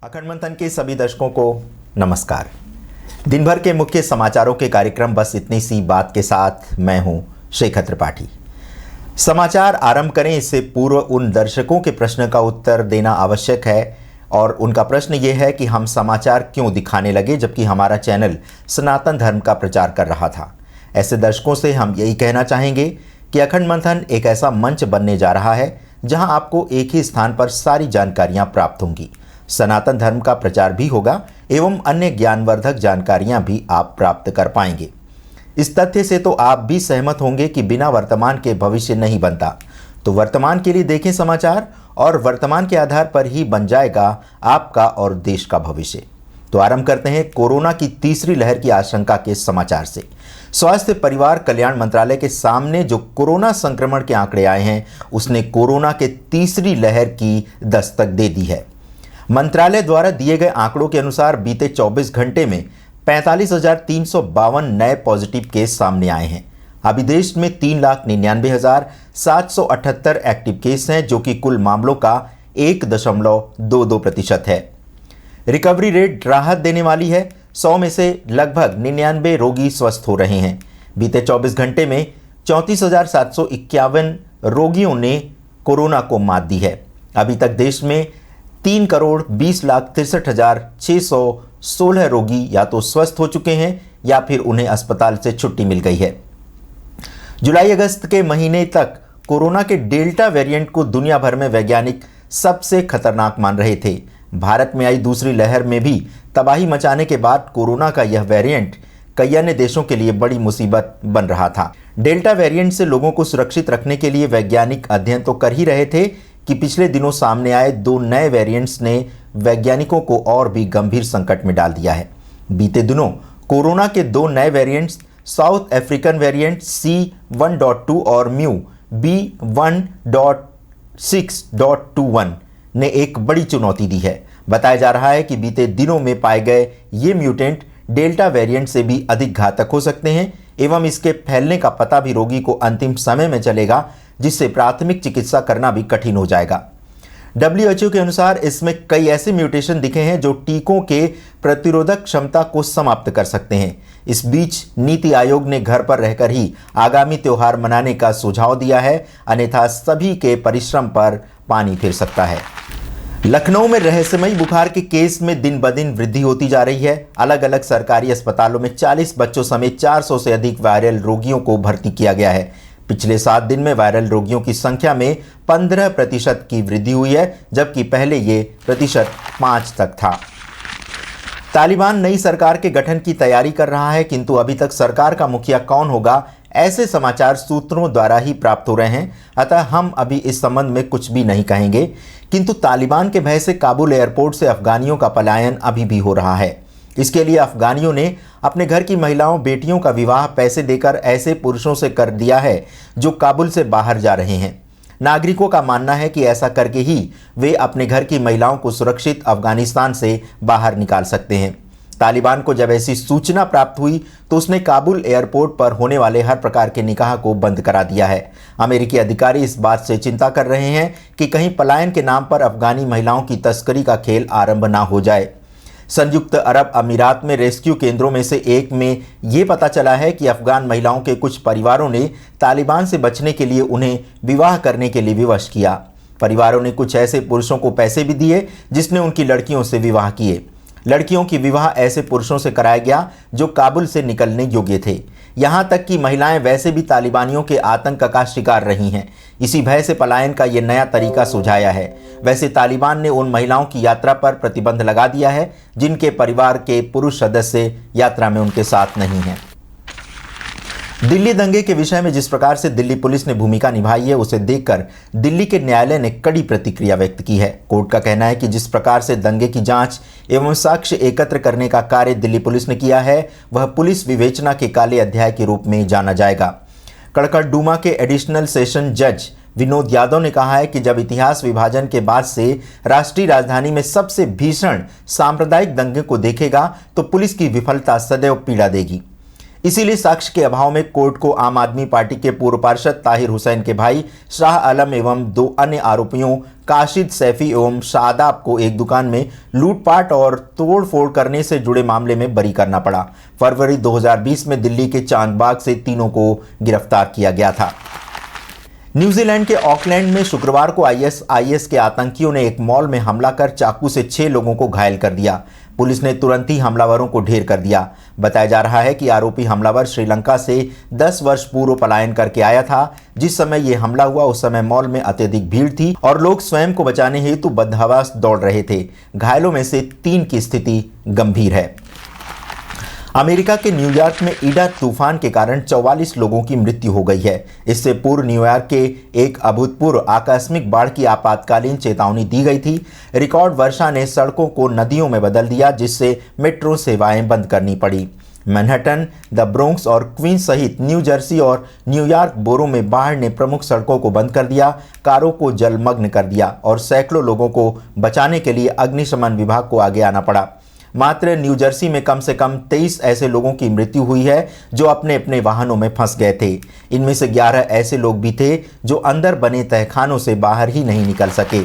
अखंड मंथन के सभी दर्शकों को नमस्कार। दिन भर के मुख्य समाचारों के कार्यक्रम बस इतनी सी बात के साथ मैं हूं शेखर त्रिपाठी। समाचार आरंभ करें इससे पूर्व उन दर्शकों के प्रश्न का उत्तर देना आवश्यक है और उनका प्रश्न ये है कि हम समाचार क्यों दिखाने लगे जबकि हमारा चैनल सनातन धर्म का प्रचार कर रहा था। ऐसे दर्शकों से हम यही कहना चाहेंगे कि अखंड मंथन एक ऐसा मंच बनने जा रहा है जहां आपको एक ही स्थान पर सारी जानकारियां प्राप्त होंगी। सनातन धर्म का प्रचार भी होगा एवं अन्य ज्ञानवर्धक जानकारियां भी आप प्राप्त कर पाएंगे। इस तथ्य से तो आप भी सहमत होंगे कि बिना वर्तमान के भविष्य नहीं बनता, तो वर्तमान के लिए देखें समाचार और वर्तमान के आधार पर ही बन जाएगा आपका और देश का भविष्य। तो आरंभ करते हैं कोरोना की तीसरी लहर की आशंका के समाचार से। स्वास्थ्य परिवार कल्याण मंत्रालय के सामने जो कोरोना संक्रमण के आंकड़े आए हैं उसने कोरोना के तीसरी लहर की दस्तक दे दी है। मंत्रालय द्वारा दिए गए आंकड़ों के अनुसार बीते 24 घंटे में 45,352 नए पॉजिटिव केस सामने आए हैं। अभी देश में 3,99,778 एक्टिव केस हैं जो कि कुल मामलों का 1.22% है। रिकवरी रेट राहत देने वाली है। 100 में से लगभग 99 रोगी स्वस्थ हो रहे हैं। बीते 24 घंटे में 34,751 रोगियों ने कोरोना को मात दी है। अभी तक देश में 3,20,63,616 रोगी या तो स्वस्थ हो चुके हैं या फिर उन्हें अस्पताल से छुट्टी मिल गई है। जुलाई अगस्त के महीने तक कोरोना के डेल्टा वेरिएंट को दुनिया भर में वैज्ञानिक सबसे खतरनाक मान रहे थे। भारत में आई दूसरी लहर में भी तबाही मचाने के बाद कोरोना का यह वेरिएंट कई अन्य देशों के लिए बड़ी मुसीबत बन रहा था। डेल्टा वेरिएंट से लोगों को सुरक्षित रखने के लिए वैज्ञानिक अध्ययन तो कर ही रहे थे कि पिछले दिनों सामने आए 2 नए वेरिएंट्स ने वैज्ञानिकों को और भी गंभीर संकट में डाल दिया है। बीते दिनों कोरोना के 2 नए variants south African variant C1.2 और म्यू B1.6.21 ने एक बड़ी चुनौती दी है। बताया जा रहा है कि बीते दिनों में पाए गए ये म्यूटेंट डेल्टा वेरिएंट से भी अधिक घातक हो सकते हैं एवं इसके फैलने का पता भी रोगी को अंतिम समय में चलेगा, जिससे प्राथमिक चिकित्सा करना भी कठिन हो जाएगा। WHO के अनुसार इसमें कई ऐसे म्यूटेशन दिखे हैं जो टीकों के प्रतिरोधक क्षमता को समाप्त कर सकते हैं। इस बीच नीति आयोग ने घर पर रहकर ही आगामी त्योहार मनाने का सुझाव दिया है, अन्यथा सभी के परिश्रम पर पानी फिर सकता है। लखनऊ में रहस्यमयी बुखार के केस में दिन ब दिन वृद्धि होती जा रही है। अलग अलग सरकारी अस्पतालों में 40 बच्चों समेत 400 से अधिक वायरल रोगियों को भर्ती किया गया है। पिछले 7 दिन में वायरल रोगियों की संख्या में 15% की वृद्धि हुई है, जबकि पहले ये प्रतिशत 5 तक था। तालिबान नई सरकार के गठन की तैयारी कर रहा है, किंतु अभी तक सरकार का मुखिया कौन होगा ऐसे समाचार सूत्रों द्वारा ही प्राप्त हो रहे हैं। अतः हम अभी इस संबंध में कुछ भी नहीं कहेंगे, किंतु तालिबान के भय से काबुल एयरपोर्ट से अफगानियों का पलायन अभी भी हो रहा है। इसके लिए अफगानियों ने अपने घर की महिलाओं बेटियों का विवाह पैसे देकर ऐसे पुरुषों से कर दिया है जो काबुल से बाहर जा रहे हैं। नागरिकों का मानना है कि ऐसा करके ही वे अपने घर की महिलाओं को सुरक्षित अफगानिस्तान से बाहर निकाल सकते हैं। तालिबान को जब ऐसी सूचना प्राप्त हुई तो उसने काबुल एयरपोर्ट पर होने वाले हर प्रकार के निकाह को बंद करा दिया है। अमेरिकी अधिकारी इस बात से चिंता कर रहे हैं कि कहीं पलायन के नाम पर अफगानी महिलाओं की तस्करी का खेल आरंभ ना हो जाए। संयुक्त अरब अमीरात में रेस्क्यू केंद्रों में से एक में ये पता चला है कि अफगान महिलाओं के कुछ परिवारों ने तालिबान से बचने के लिए उन्हें विवाह करने के लिए विवश किया। परिवारों ने कुछ ऐसे पुरुषों को पैसे भी दिए जिसने उनकी लड़कियों से विवाह किए। लड़कियों की विवाह ऐसे पुरुषों से कराया गया जो काबुल से निकलने योग्य थे। यहाँ तक कि महिलाएं वैसे भी तालिबानियों के आतंक का शिकार रही हैं। इसी भय से पलायन का ये नया तरीका सुझाया है। वैसे तालिबान ने उन महिलाओं की यात्रा पर प्रतिबंध लगा दिया है जिनके परिवार के पुरुष सदस्य यात्रा में उनके साथ नहीं हैं। दिल्ली दंगे के विषय में जिस प्रकार से दिल्ली पुलिस ने भूमिका निभाई है उसे देखकर दिल्ली के न्यायालय ने कड़ी प्रतिक्रिया व्यक्त की है। कोर्ट का कहना है कि जिस प्रकार से दंगे की जांच एवं साक्ष्य एकत्र करने का कार्य दिल्ली पुलिस ने किया है वह पुलिस विवेचना के काले अध्याय के रूप में जाना जाएगा। कड़कड़डूमा के एडिशनल सेशन जज विनोद यादव ने कहा है कि जब इतिहास विभाजन के बाद से राष्ट्रीय राजधानी में सबसे भीषण सांप्रदायिक दंगे को देखेगा तो पुलिस की विफलता सदैव पीड़ा देगी। इसीलिए साक्ष्य के अभाव में कोर्ट को आम आदमी पार्टी के पूर्व पार्षद ताहिर हुसैन के भाई शाह आलम एवं 2 अन्य आरोपियों काशिद सैफी एवं शादाब को एक दुकान में लूटपाट और तोड़फोड़ करने से जुड़े मामले में बरी करना पड़ा। फरवरी 2020 में दिल्ली के चांदबाग से तीनों को गिरफ्तार किया गया था। न्यूजीलैंड के ऑकलैंड में शुक्रवार को आईएसआईएस के आतंकियों ने एक मॉल में हमला कर चाकू से 6 लोगों को घायल कर दिया। पुलिस ने तुरंत ही हमलावरों को ढेर कर दिया। बताया जा रहा है कि आरोपी हमलावर श्रीलंका से 10 वर्ष पूर्व पलायन करके आया था। जिस समय यह हमला हुआ उस समय मॉल में अत्यधिक भीड़ थी और लोग स्वयं को बचाने हेतु बदहवास दौड़ रहे थे। घायलों में से 3 की स्थिति गंभीर है। अमेरिका के न्यूयॉर्क में ईडा तूफान के कारण 44 लोगों की मृत्यु हो गई है। इससे पूर्व न्यूयॉर्क के एक अभूतपूर्व आकस्मिक बाढ़ की आपातकालीन चेतावनी दी गई थी। रिकॉर्ड वर्षा ने सड़कों को नदियों में बदल दिया, जिससे मेट्रो सेवाएं बंद करनी पड़ी। मैनहट्टन, द ब्रोंक्स और क्वींस सहित न्यू जर्सी और न्यूयॉर्क बोरो में बाढ़ ने प्रमुख सड़कों को बंद कर दिया, कारों को जलमग्न कर दिया और सैकड़ों लोगों को बचाने के लिए अग्निशमन विभाग को आगे आना पड़ा। मात्र न्यू जर्सी में कम से कम 23 ऐसे लोगों की मृत्यु हुई है जो अपने अपने वाहनों में फंस गए थे। इनमें से 11 ऐसे लोग भी थे जो अंदर बने तहखानों से बाहर ही नहीं निकल सके।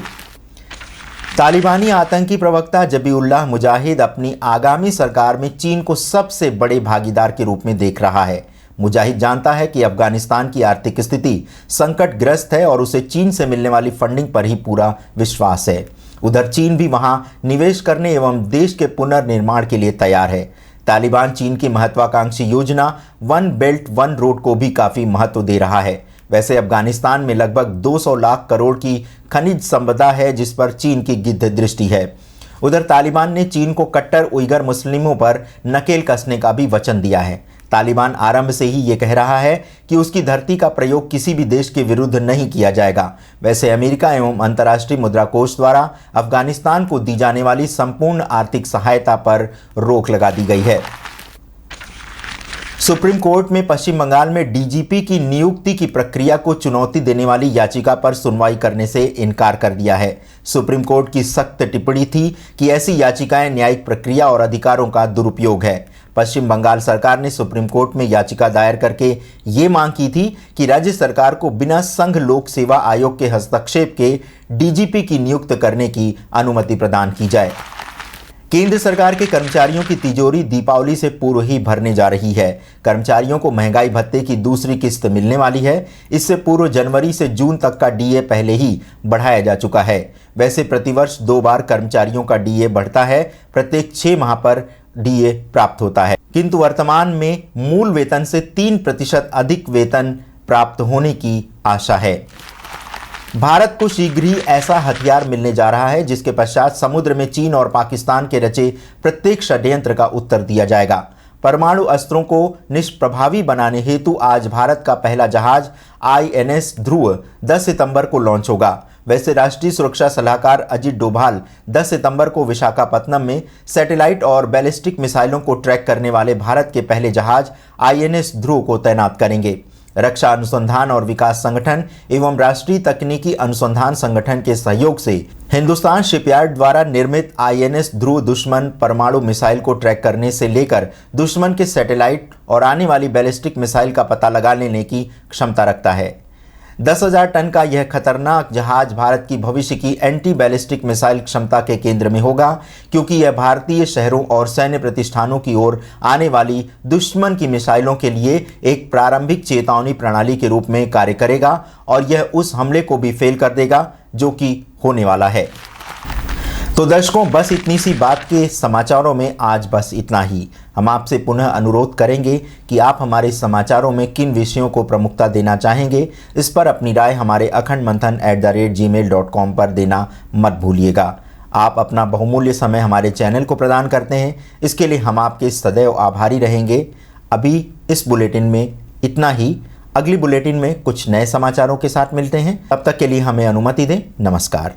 तालिबानी आतंकी प्रवक्ता जबीउल्लाह मुजाहिद अपनी आगामी सरकार में चीन को सबसे बड़े भागीदार के रूप में देख रहा है। मुजाहिद जानता है कि अफगानिस्तान की आर्थिक स्थिति संकटग्रस्त है और उसे चीन से मिलने वाली फंडिंग पर ही पूरा विश्वास है। उधर चीन भी वहां निवेश करने एवं देश के पुनर्निर्माण के लिए तैयार है। तालिबान चीन की महत्वाकांक्षी योजना 1 बेल्ट 1 रोड को भी काफी महत्व दे रहा है। वैसे अफगानिस्तान में लगभग 200 लाख करोड़ की खनिज संपदा है, जिस पर चीन की गिद्ध दृष्टि है। उधर तालिबान ने चीन को कट्टर उइगर मुस्लिमों पर नकेल कसने का भी वचन दिया है। तालिबान आरंभ से ही ये कह रहा है कि उसकी धरती का प्रयोग किसी भी देश के विरुद्ध नहीं किया जाएगा। वैसे अमेरिका एवं अंतर्राष्ट्रीय मुद्रा कोष द्वारा अफगानिस्तान को दी जाने वाली संपूर्ण आर्थिक सहायता पर रोक लगा दी गई है। सुप्रीम कोर्ट में पश्चिम बंगाल में डीजीपी की नियुक्ति की प्रक्रिया को चुनौती देने वाली याचिका पर सुनवाई करने से इनकार कर दिया है। सुप्रीम कोर्ट की सख्त टिप्पणी थी कि ऐसी याचिकाएं न्यायिक प्रक्रिया और अधिकारों का दुरुपयोग है। पश्चिम बंगाल सरकार ने सुप्रीम कोर्ट में याचिका दायर करके ये मांग की थी कि राज्य सरकार को बिना संघ लोक सेवा आयोग के हस्तक्षेप के डीजीपी की नियुक्त करने की अनुमति प्रदान की जाए। केंद्र सरकार के कर्मचारियों की तिजोरी दीपावली से पूर्व ही भरने जा रही है। कर्मचारियों को महंगाई भत्ते की दूसरी किस्त मिलने वाली है। इससे पूर्व जनवरी से जून तक का डीए पहले ही बढ़ाया जा चुका है। वैसे प्रतिवर्ष 2 बार कर्मचारियों का डीए बढ़ता है। प्रत्येक 6 माह पर डीए प्राप्त होता है, किंतु वर्तमान में मूल वेतन से 3% अधिक वेतन प्राप्त होने की आशा है। भारत को शीघ्र ही ऐसा हथियार मिलने जा रहा है जिसके पश्चात समुद्र में चीन और पाकिस्तान के रचे प्रत्येक षड्यंत्र का उत्तर दिया जाएगा। परमाणु अस्त्रों को निष्प्रभावी बनाने हेतु आज भारत का पहला जहाज INS ध्रुव 10 सितंबर को लॉन्च होगा। वैसे राष्ट्रीय सुरक्षा सलाहकार अजित डोभाल 10 सितंबर को विशाखापत्तनम में सैटेलाइट और बैलिस्टिक मिसाइलों को ट्रैक करने वाले भारत के पहले जहाज INS ध्रुव को तैनात करेंगे। रक्षा अनुसंधान और विकास संगठन एवं राष्ट्रीय तकनीकी अनुसंधान संगठन के सहयोग से हिंदुस्तान शिपयार्ड द्वारा निर्मित INS ध्रुव दुश्मन परमाणु मिसाइल को ट्रैक करने से लेकर दुश्मन के सैटेलाइट और आने वाली बैलिस्टिक मिसाइल का पता लगा लेने की क्षमता रखता है। 10,000 टन का यह खतरनाक जहाज भारत की भविष्य की एंटी बैलिस्टिक मिसाइल क्षमता के केंद्र में होगा, क्योंकि यह भारतीय शहरों और सैन्य प्रतिष्ठानों की ओर आने वाली दुश्मन की मिसाइलों के लिए एक प्रारंभिक चेतावनी प्रणाली के रूप में कार्य करेगा और यह उस हमले को भी फेल कर देगा जो कि होने वाला है। तो दर्शकों, बस इतनी सी बात के समाचारों में आज बस इतना ही। हम आपसे पुनः अनुरोध करेंगे कि आप हमारे समाचारों में किन विषयों को प्रमुखता देना चाहेंगे, इस पर अपनी राय हमारे akhandmanthan@gmail.com पर देना मत भूलिएगा। आप अपना बहुमूल्य समय हमारे चैनल को प्रदान करते हैं, इसके लिए हम आपके सदैव आभारी रहेंगे। अभी इस बुलेटिन में इतना ही। अगली बुलेटिन में कुछ नए समाचारों के साथ मिलते हैं। तब तक के लिए हमें अनुमति दें। नमस्कार।